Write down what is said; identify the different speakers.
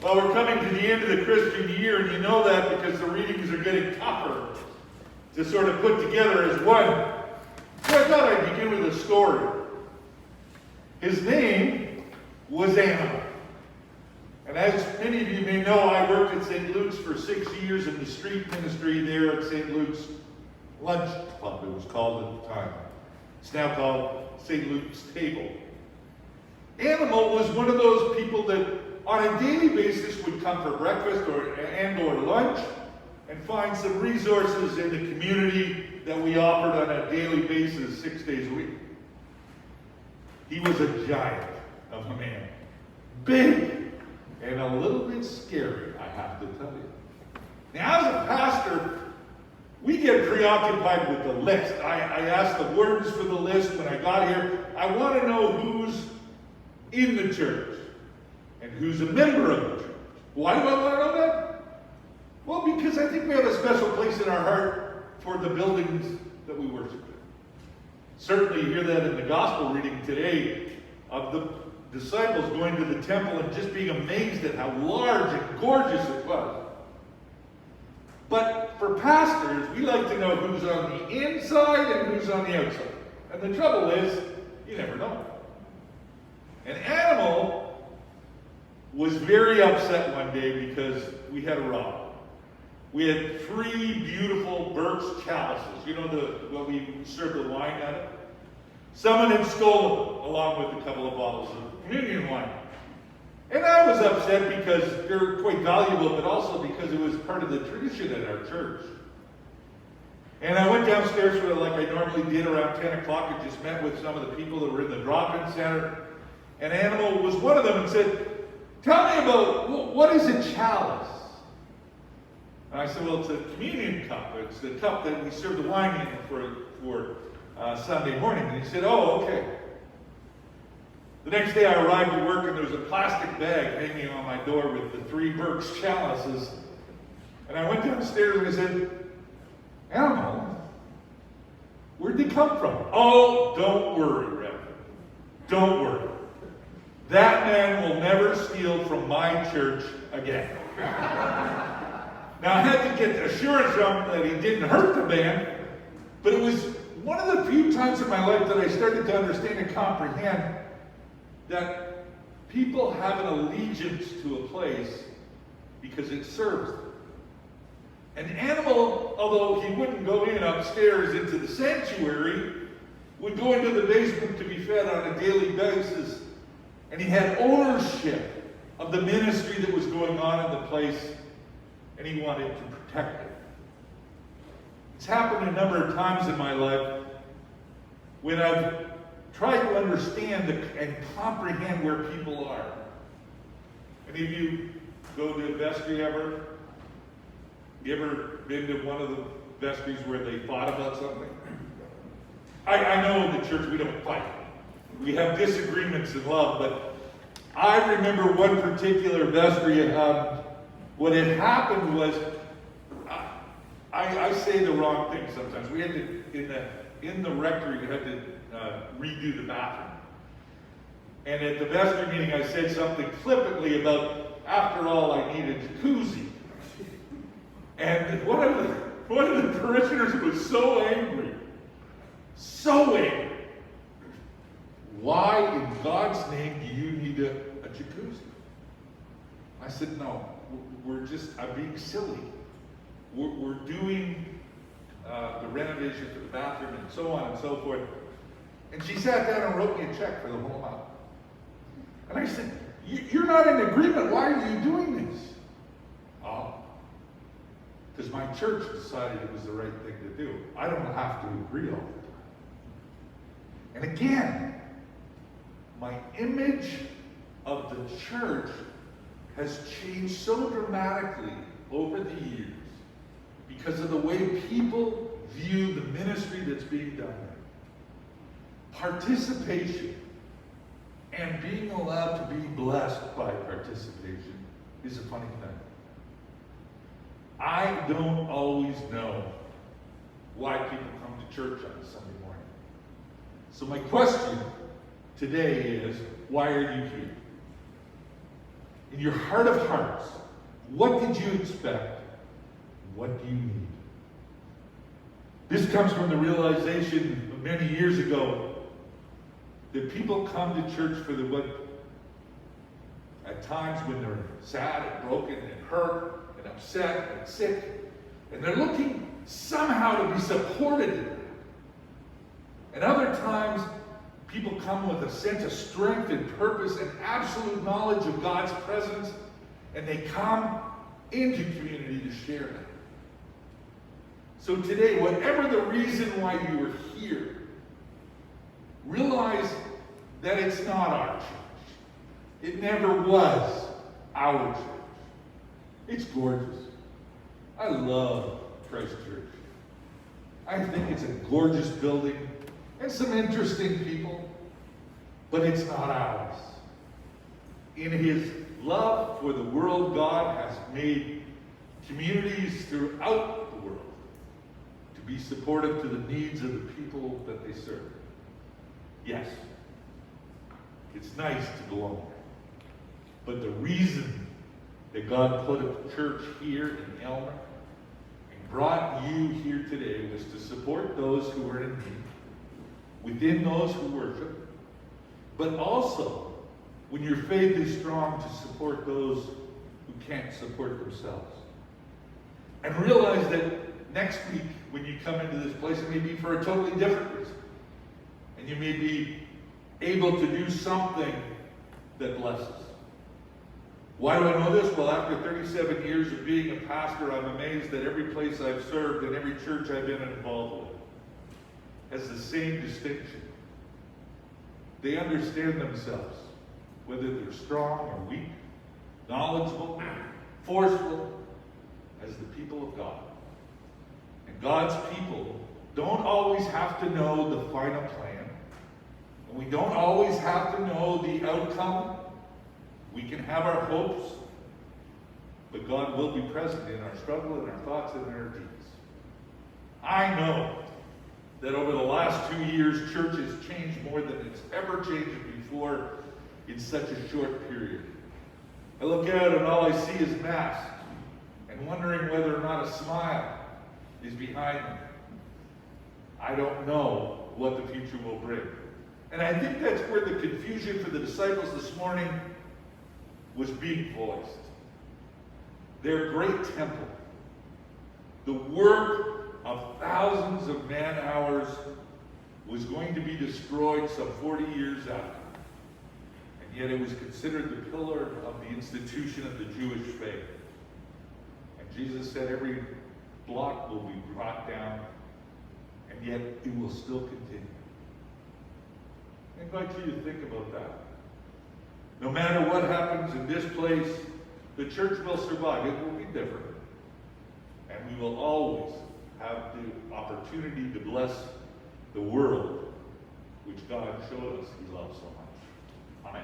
Speaker 1: Well, we're coming to the end of the Christian year, and you know that because the readings are getting tougher to sort of put together as one. So I thought I'd begin with a story. His name was Anna. And as many of you may know, I worked at St. Luke's for 6 years in the street ministry there at St. Luke's Lunch Club, it was called at the time. It's now called St. Luke's Table. Animal was one of those people that on a daily basis would come for breakfast or lunch and find some resources in the community that we offered on a daily basis 6 days a week. He was a giant of a man. Big and a little bit scary, I have to tell you. Now, as a pastor, we get preoccupied with the list. I asked the wordens for the list when I got here. I want to know who's in the church and who's a member of the church. Why do I want to know that? Well, because I think we have a special place in our heart for the buildings that we worship in. Certainly you hear that in the gospel reading today of the disciples going to the temple and just being amazed at how large and gorgeous it was. But for pastors, we like to know who's on the inside and who's on the outside. And the trouble is, you never know. An animal was very upset one day because we had a rob. We had 3 beautiful birch chalices. You know what we serve the wine out of? Someone had stolen them, along with a couple of bottles of communion wine. And I was upset because they're quite valuable, but also because it was part of the tradition at our church. And I went downstairs like I normally did around 10 o'clock and just met with some of the people that were in the drop-in center. And Animal was one of them and said, "Tell me about, what is a chalice?" And I said, "Well, it's a communion cup. It's the cup that we serve the wine in for Sunday morning." And he said, "Oh, okay." The next day I arrived at work and there was a plastic bag hanging on my door with the 3 birch chalices. And I went downstairs and I said, "Animal, where'd they come from?" "Oh, don't worry, Rev. Don't worry. That man will never steal from my church again." Now I had to get assurance from him that he didn't hurt the man, but it was one of the few times in my life that I started to understand and comprehend that people have an allegiance to a place because it serves them. An animal, although he wouldn't go in upstairs into the sanctuary, would go into the basement to be fed on a daily basis, and he had ownership of the ministry that was going on in the place, and he wanted to protect it. It's happened a number of times in my life when I've tried to understand and comprehend where people are. Any of you go to a vestry ever? You ever been to one of the vestries where they fought about something? I know in the church we don't fight. We have disagreements in love, but I remember one particular vestry. What had happened was, I say the wrong thing sometimes. We had to, in the rectory, we had to redo the bathroom. And at the vestry meeting, I said something flippantly about, after all, I need a jacuzzi. And one of the parishioners was so angry. So angry. "Why in God's name do you need a jacuzzi?" I said, "No, I'm being silly. We're doing the renovation for the bathroom and so on and so forth." And she sat down and wrote me a check for the whole amount. And I said, "You're not in agreement. Why are you doing this?" "Oh, because my church decided it was the right thing to do. I don't have to agree all the time." And again, my image of the church has changed so dramatically over the years because of the way people view the ministry that's being done there. Participation and being allowed to be blessed by participation is a funny thing. I don't always know why people come to church on a Sunday morning. So my question today is, why are you here? in your heart of hearts, what did you expect? What do you need? This comes from the realization of many years ago that people come to church for at times when they're sad and broken and hurt and upset and sick, and they're looking somehow to be supported in that. And other times, people come with a sense of strength and purpose and absolute knowledge of God's presence, and they come into community to share that. So today, whatever the reason why you are here, realize that it's not our church. It never was our church. It's gorgeous. I love Christ Church. I think it's a gorgeous building and some interesting people, but it's not ours. In His love for the world, God has made communities throughout the world to be supportive to the needs of the people that they serve. Yes, it's nice to belong there. But the reason that God put a church here in Elmer and brought you here today was to support those who are in need, within those who worship, but also, when your faith is strong, to support those who can't support themselves. And realize that next week, when you come into this place, it may be for a totally different reason. And you may be able to do something that blesses. Why do I know this? Well, after 37 years of being a pastor, I'm amazed that every place I've served and every church I've been involved with has the same distinction. They understand themselves, whether they're strong or weak, knowledgeable, forceful, as the people of God. And God's people don't always have to know the final plan. And we don't always have to know the outcome. We can have our hopes, but God will be present in our struggle, in our thoughts, and in our deeds. I know that over the last 2 years, church has changed more than it's ever changed before in such a short period. I look out and all I see is masks, and wondering whether or not a smile is behind them. I don't know what the future will bring. And I think that's where the confusion for the disciples this morning was being voiced. Their great temple, the work of thousands of man-hours, was going to be destroyed some 40 years after. And yet it was considered the pillar of the institution of the Jewish faith. And Jesus said every block will be brought down, and yet it will still continue. I invite you to think about that. No matter what happens in this place, the church will survive. It will be different. And we will always have the opportunity to bless the world, which God showed us He loves so much. Amen.